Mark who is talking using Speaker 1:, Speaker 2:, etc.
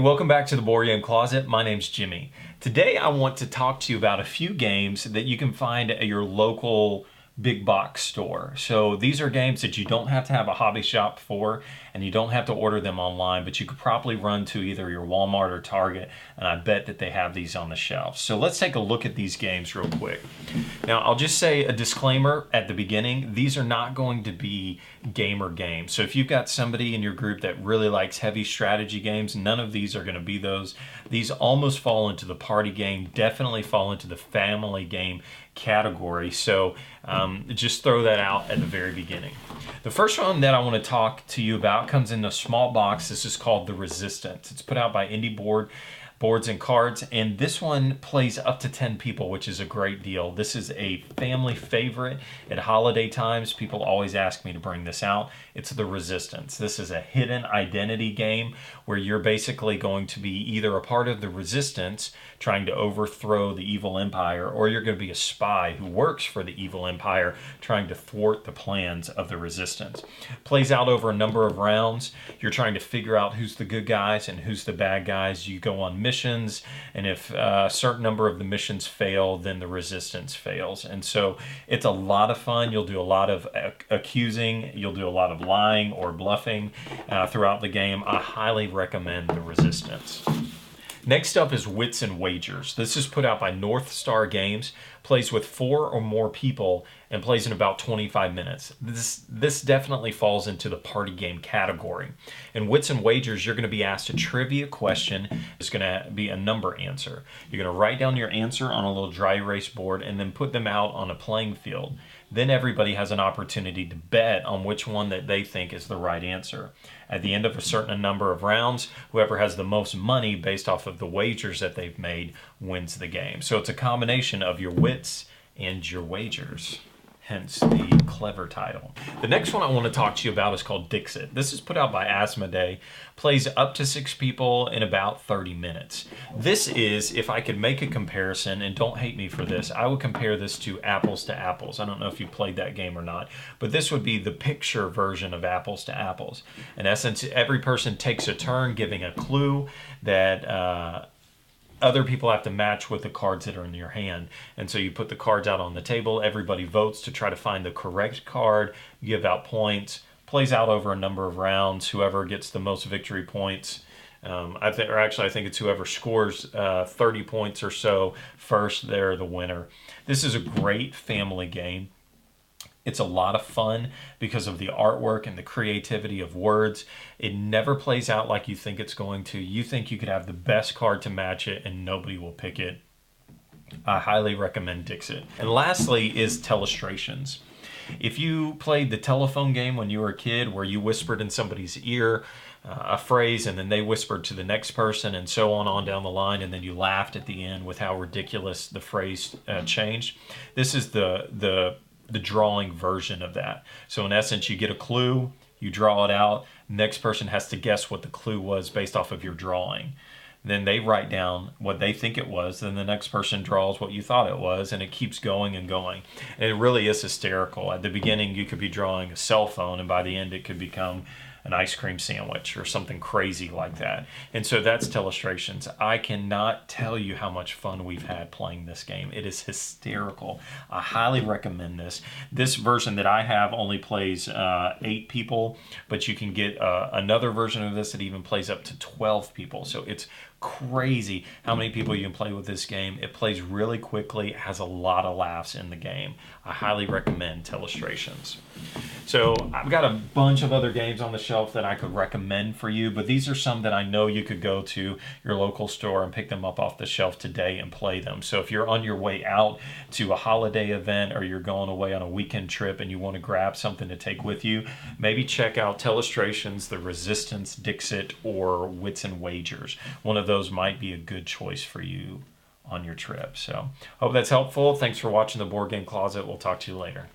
Speaker 1: welcome back to the Board Game Closet. My name's Jimmy. Today I want to talk to you about a few games that you can find at your local big box store. So these are games that you don't have to have a hobby shop for, and you don't have to order them online, but you could probably run to either your Walmart or Target, and I bet that they have these on the shelf. So let's take a look at these games real quick. Now I'll just say a disclaimer at the beginning, these are not going to be gamer games. So if you've got somebody in your group that really likes heavy strategy games, none of these are going to be those. These almost fall into the party game, definitely fall into the family game category. So just throw that out at the very beginning. The first one that I want to talk to you about comes in a small box. This is called The Resistance. It's put out by Indie Boards and Cards, and this one plays up to 10 people, which is a great deal. This is a family favorite at holiday times. People always ask me to bring this out. It's The Resistance. This is a hidden identity game where you're basically going to be either a part of the resistance trying to overthrow the evil empire, or you're going to be a spy who works for the evil empire trying to thwart the plans of the resistance. Plays out over a number of rounds. You're trying to figure out who's the good guys and who's the bad guys. You go on missions, and if a certain number of the missions fail, then the resistance fails. And so it's a lot of fun. You'll do a lot of accusing, you'll do a lot of lying or bluffing throughout the game. I highly recommend The Resistance. Next up is Wits Wagers. This is put out by North Star Games, plays with 4 or more people, and plays in about 25 minutes. This definitely falls into the party game category. In Wits Wagers, you're going to be asked a trivia question. It's going to be a number answer. You're going to write down your answer on a little dry erase board and then put them out on a playing field. Then everybody has an opportunity to bet on which one that they think is the right answer. At the end of a certain number of rounds, whoever has the most money based off of the wagers that they've made wins the game. So it's a combination of your wits and your wagers. Hence the clever title. The next one I want to talk to you about is called Dixit. This is put out by Asmodee, plays up to 6 people in about 30 minutes. This is, if I could make a comparison, and don't hate me for this, I would compare this to Apples to Apples. I don't know if you played that game or not, but this would be the picture version of Apples to Apples. In essence, every person takes a turn giving a clue that other people have to match with the cards that are in your hand. And so you put the cards out on the table, everybody votes to try to find the correct card, you give out points, plays out over a number of rounds. Whoever gets the most victory points, I think it's whoever scores 30 points or so first, they're the winner. This is a great family game. It's a lot of fun because of the artwork and the creativity of words. It never plays out like you think it's going to. You think you could have the best card to match it and nobody will pick it. I highly recommend Dixit. And lastly is Telestrations. If you played the telephone game when you were a kid where you whispered in somebody's ear a phrase and then they whispered to the next person and so on down the line, and then you laughed at the end with how ridiculous the phrase changed. This is the drawing version of that. So in essence, you get a clue, you draw it out, next person has to guess what the clue was based off of your drawing. Then they write down what they think it was, then the next person draws what you thought it was, and it keeps going and going. And it really is hysterical. At the beginning, you could be drawing a cell phone, and by the end, it could become an ice cream sandwich or something crazy like that. And so that's Telestrations. I cannot tell you how much fun we've had playing this game. It is hysterical. I highly recommend this. This version that I have only plays 8 people, but you can get another version of this that even plays up to 12 people. So it's crazy how many people you can play with this game. It plays really quickly. It has a lot of laughs in the game. I highly recommend Telestrations. So I've got a bunch of other games on the shelf that I could recommend for you, but these are some that I know you could go to your local store and pick them up off the shelf today and play them. So if you're on your way out to a holiday event or you're going away on a weekend trip and you want to grab something to take with you, maybe check out Telestrations, The Resistance, Dixit, or Wits Wagers. One of those might be a good choice for you on your trip. So hope that's helpful. Thanks for watching the Board Game Closet. We'll talk to you later.